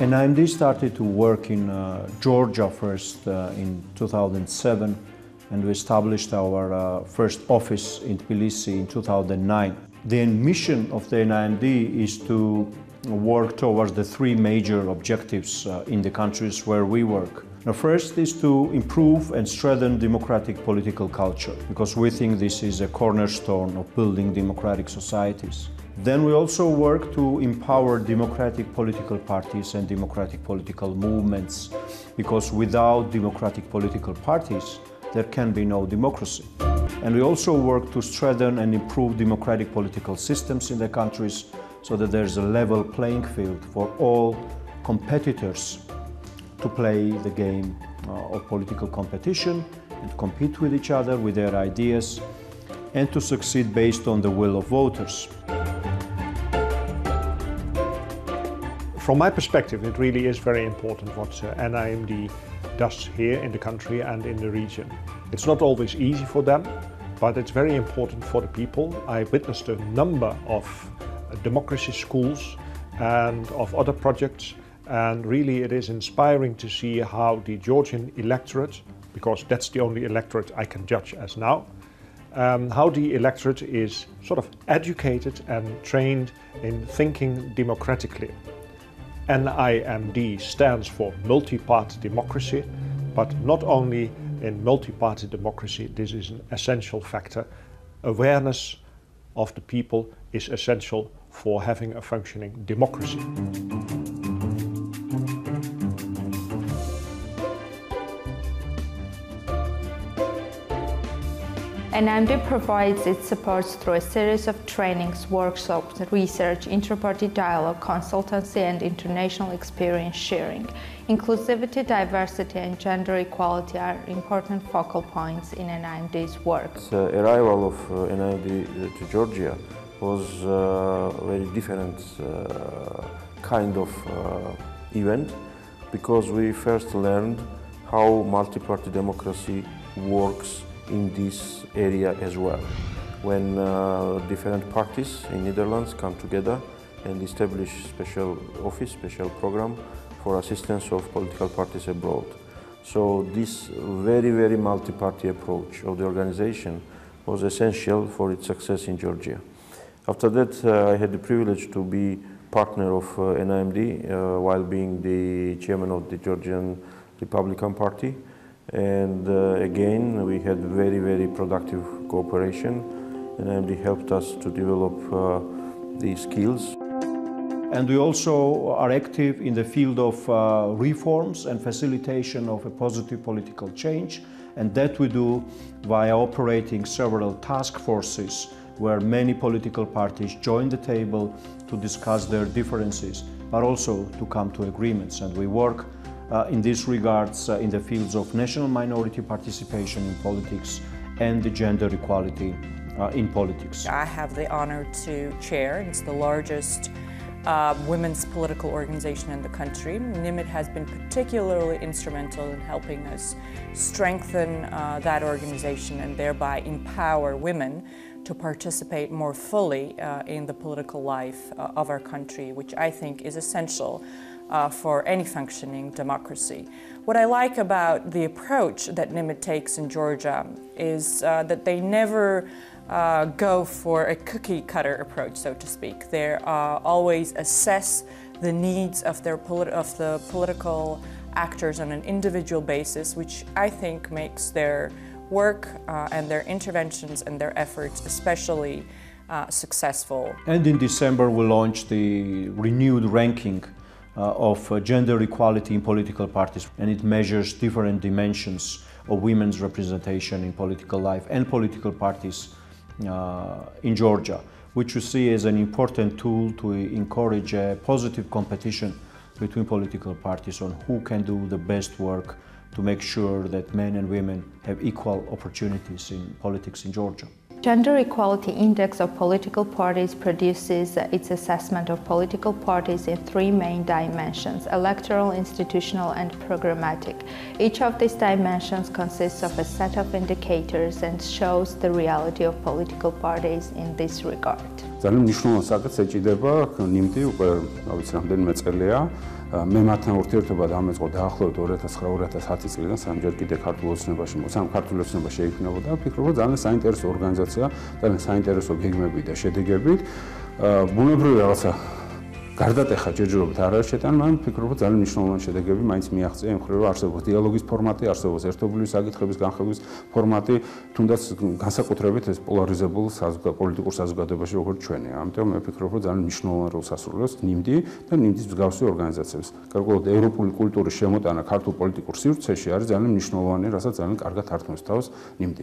NIMD started to work in Georgia first in 2007, and we established our first office in Tbilisi in 2009. The mission of the NIMD is to work towards the three major objectives in the countries where we work. The first is to improve and strengthen democratic political culture, because we think this is a cornerstone of building democratic societies. Then we also work to empower democratic political parties and democratic political movements, because without democratic political parties, there can be no democracy. And we also work to strengthen and improve democratic political systems in the countries so that there's a level playing field for all competitors to play the game of political competition and compete with each other with their ideas and to succeed based on the will of voters. From my perspective, it really is very important what NIMD does here in the country and in the region. It's not always easy for them, but it's very important for the people. I witnessed a number of democracy schools and of other projects, and really it is inspiring to see how the Georgian electorate, because that's the only electorate I can judge as now, how the electorate is sort of educated and trained in thinking democratically. NIMD stands for multi-party democracy, but not only in multi-party democracy, this is an essential factor. Awareness of the people is essential for having a functioning democracy. NIMD provides its support through a series of trainings, workshops, research, inter-party dialogue, consultancy, and international experience sharing. Inclusivity, diversity, and gender equality are important focal points in NIMD's work. The arrival of NIMD to Georgia was a very different kind of event, because we first learned how multi-party democracy works in this area as well. When different parties in Netherlands come together and establish special office, special program for assistance of political parties abroad. So this very multi-party approach of the organization was essential for its success in Georgia. After that, I had the privilege to be partner of NIMD while being the chairman of the Georgian Republican Party. And again, we had very productive cooperation, and NIMD helped us to develop these skills. And we also are active in the field of reforms and facilitation of a positive political change, and that we do via operating several task forces where many political parties join the table to discuss their differences, but also to come to agreements. And we work in these regards in the fields of national minority participation in politics and the gender equality in politics. I have the honor to chair. It's the largest women's political organization in the country. NIMD has been particularly instrumental in helping us strengthen that organization and thereby empower women to participate more fully in the political life of our country, which I think is essential for any functioning democracy. What I like about the approach that NIMD takes in Georgia is that they never go for a cookie-cutter approach, so to speak. They always assess the needs of the political actors on an individual basis, which I think makes their work and their interventions and their efforts especially successful. And in December we launched the renewed ranking of gender equality in political parties, and it measures different dimensions of women's representation in political life and political parties in Georgia, which we see as an important tool to encourage a positive competition between political parties on who can do the best work to make sure that men and women have equal opportunities in politics in Georgia. Gender Equality Index of Political Parties produces its assessment of political parties in three main dimensions: electoral, institutional, and programmatic. Each of these dimensions consists of a set of indicators and shows the reality of political parties in this regard. ძალიან მნიშვნელოვანი საკითხს ეჭიდება NIMD უკვე რამდენიმე წელია მე მათთან ურთიერთობა დამეწყო დაახლოებით 2009-2010 წლიდან, სამჯერ კიდე ქართულ ოცნებაში, ქართულ ოცნებაში შეიქმნებოდა. ვფიქრობ, რომ ძალიან საინტერესო ორგანიზაცია, ძალიან საინტერესო გეგმებით და შედეგებით. ბუნებრივი რაღაცა გარდატეხა ჯერჯერობით არ არის შეტანა, მაგრამ ვფიქრობ, რომ ძალიან მნიშვნელოვანი შედეგები მაინც მიაღწია იმ მხრივ, რომ არსებობს დიალოგის ფორმატი, არსებობს ერთობლივი საკითხების განხილვის ფორმატი, თუნდაც განსაკუთრებით ეს პოლარიზებულ პოლიტიკურ საზოგადოებაში როგორც ჩვენი. ამიტომ მე ვფიქრობ, რომ ძალიან მნიშვნელოვან როლს ასრულებს NIMD და NIMD-ის მსგავსი ორგანიზაციების. გარკვეულად ევროპული კულტურის შემოტანა ქართულ პოლიტიკურ სივრცეში არის ძალიან მნიშვნელოვანი, რასაც ძალიან კარგად ართმევს თავს NIMD.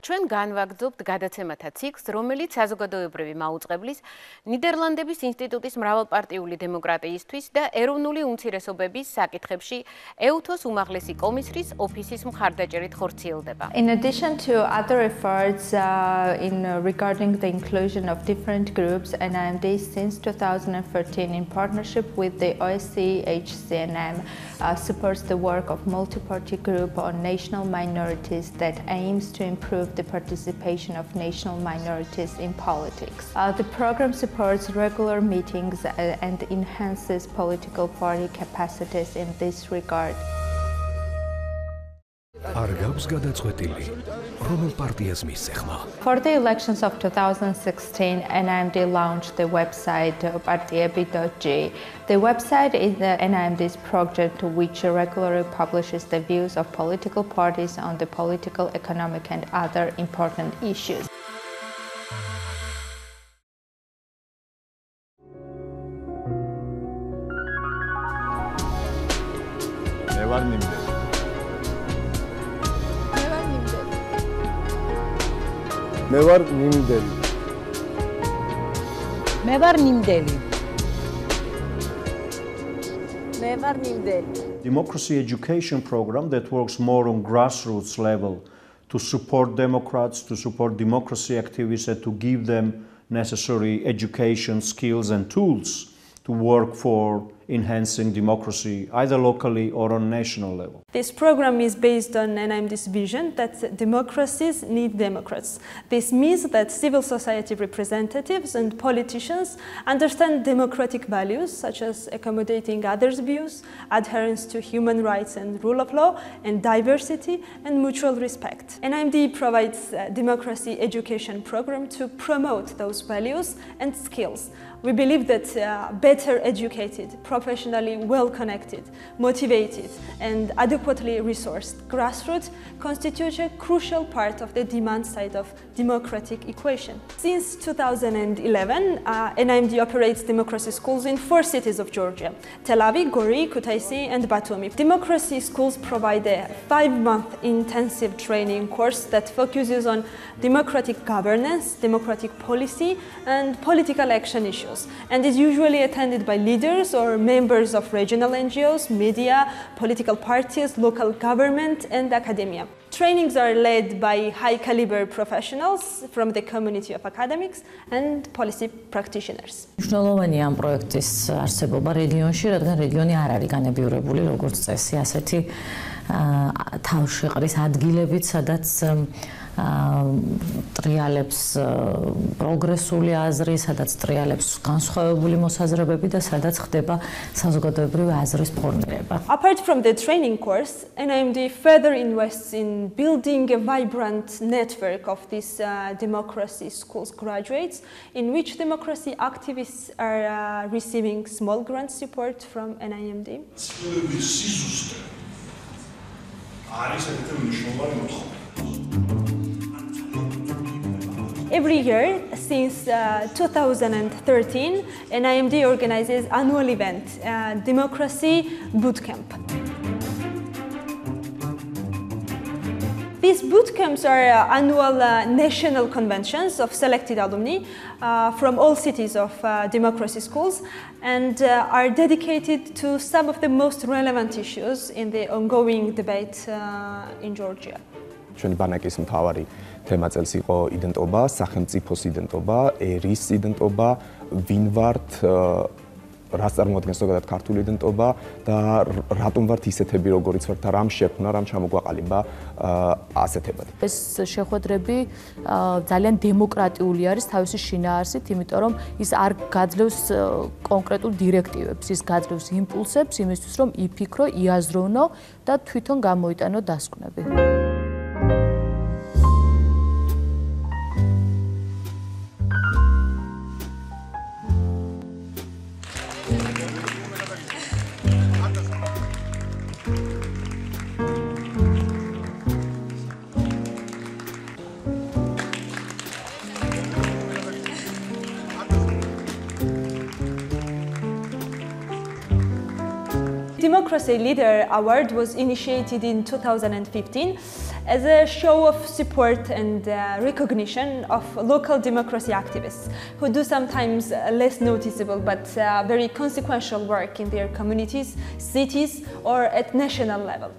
ჩვენ განვაგრძობთ გადაცემათა ციკლს, რომელიც საზოგადოებრივი მაუწყებლის, ნიდერლანდების ინსტიტუტის მრავალპარტიული დემოკრატიისთვის და ეროვნული უმცირესობების საკითხებში EUTHO-ს უმაღლესი კომისრის ოფისის მხარდაჭერით ხორციელდება. In addition to other efforts regarding the inclusion of different groups, NIMD since 2013 in partnership with the OSCE HCNM supports the work of multi-party group on national minorities that aims to improve the participation of national minorities in politics. The program supports regular meetings and enhances political party capacities in this regard. For the elections of 2016, NIMD launched the website partiebi.g. The website is the NIMD's project which regularly publishes the views of political parties on the political, economic and other important issues. Democracy education program that works more on grassroots level to support Democrats, to support democracy activists and to give them necessary education, skills and tools to work for enhancing democracy either locally or on national level. This program is based on NIMD's vision that democracies need democrats. This means that civil society representatives and politicians understand democratic values such as accommodating others' views, adherence to human rights and rule of law, and diversity and mutual respect. NIMD provides a democracy education program to promote those values and skills. We believe that better educated, professionally well-connected, motivated and adequately resourced grassroots constitute a crucial part of the demand side of democratic equation. Since 2011, NIMD operates democracy schools in 4 cities of Georgia: Tel Aviv, Gori, Kutaisi and Batumi. Democracy schools provide a 5-month intensive training course that focuses on democratic governance, democratic policy and political action issues, and is usually attended by leaders or members of regional NGOs, media, political parties, local government and academia. Trainings are led by high-caliber professionals from the community of academics and policy practitioners. მნიშვნელოვანია ამ პროექტის არსებობა რეგიონში, რადგან რეგიონი არ არის განებიურებული როგორც წესი ასეთი თავშეყრის ადგილებიც, სადაც ტრიალებს პროგრესული აზრი, სადაც ტრიალებს განსხვავებული მოსაზრებები და სადაც ხდება საზოგადოებრივი აზრის ფორმირება. Apart from the training course, NIMD further invests in building a vibrant network of these democracy schools graduates, in which democracy activists are receiving small grant support from NIMD. Every year since 2013, NIMD organizes annual event, Democracy Bootcamp. These bootcamps are annual national conventions of selected alumni from all cities of democracy schools and are dedicated to some of the most relevant issues in the ongoing debate in Georgia. ჩვენი ბანაკის მთავარი თემა წელს იყო იდენტობა, სახელმწიფოს იდენტობა, ერის იდენტობა, ვინ ვართ, რას წარმოადგენს ზოგადად ქართული იდენტობა და რატომ ვართ ისეთები, როგორიც ვართ და რამ შექმნა, რამ ჩამოგვაყალიბა ასეთებად. ეს შეხვედრები ძალიან დემოკრატიული არის თავისი შინაარსით, იმიტომ რომ ის არ გაძლევს კონკრეტულ დირექტივებს, ის გაძლევს იმპულსებს იმისთვის, რომ იფიქრო, იაზროვნო და თვითონ გამოიტანო დასკვნები. Democracy Leader Award was initiated in 2015 as a show of support and recognition of local democracy activists who do sometimes less noticeable but very consequential work in their communities, cities or at national level.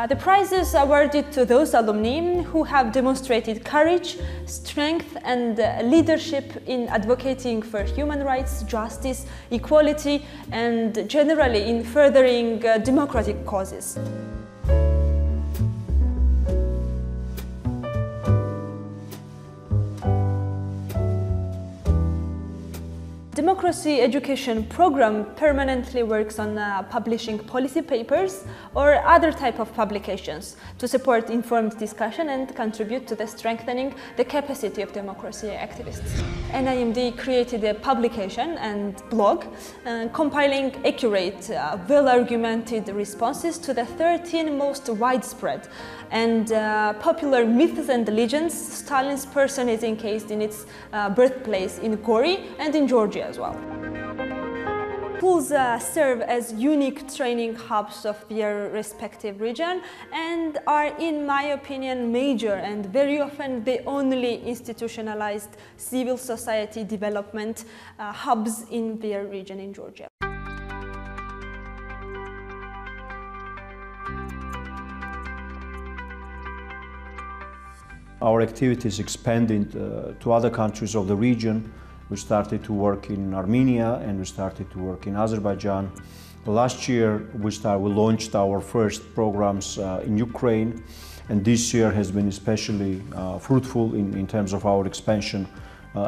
The prize is awarded to those alumni who have demonstrated courage, strength and leadership in advocating for human rights, justice, equality and generally in furthering democratic causes. Democracy Education Program permanently works on publishing policy papers or other type of publications to support informed discussion and contribute to the strengthening the capacity of democracy activists. NIMD created a publication and blog compiling accurate, well-argumented responses to the 13 most widespread and popular myths and legends Stalin's person is encased in its birthplace in Gori and in Georgia as well. Schools serve as unique training hubs of their respective region and are, in my opinion, major and very often the only institutionalized civil society development hubs in their region in Georgia. Our activities expanded to other countries of the region. We started to work in Armenia and we started to work in Azerbaijan. Last year we launched our first programs in Ukraine, and this year has been especially fruitful in terms of our expansion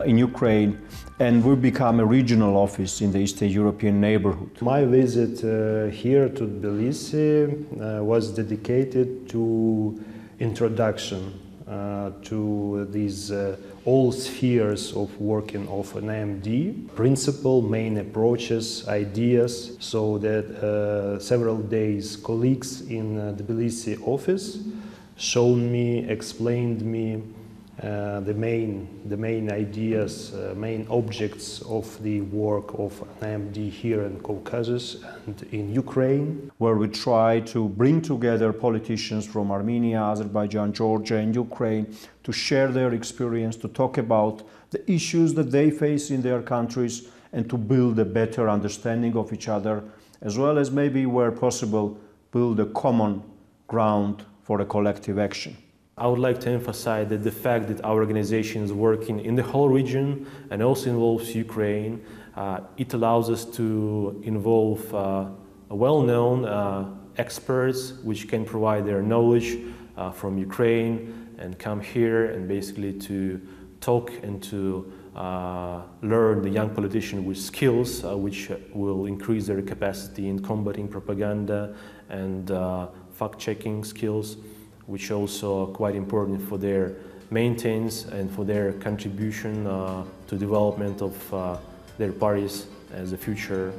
in Ukraine, and we've become a regional office in the Eastern European neighborhood. My visit here to Tbilisi was dedicated to introduction to these all spheres of working of NIMD, principle, main approaches, ideas, so that several days colleagues in Tbilisi office showed me, explained me the main ideas, main objects of the work of NIMD here in Caucasus and in Ukraine. Where we try to bring together politicians from Armenia, Azerbaijan, Georgia and Ukraine to share their experience, to talk about the issues that they face in their countries and to build a better understanding of each other, as well as maybe where possible build a common ground for a collective action. I would like to emphasize that the fact that our organization is working in the whole region and also involves Ukraine, it allows us to involve well-known experts which can provide their knowledge from Ukraine and come here and basically to talk and to learn the young politicians with skills which will increase their capacity in combating propaganda and fact-checking skills, which also are quite important for their maintenance and for their contribution to development of their parties as the future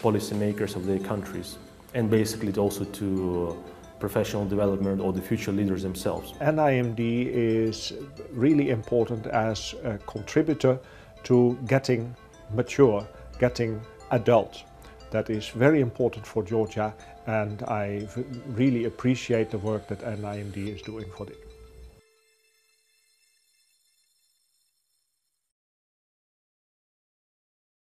policymakers of their countries, and basically also to professional development or the future leaders themselves. NIMD is really important as a contributor to getting mature, getting adult. That is very important for Georgia, and I really appreciate the work that NIMD is doing for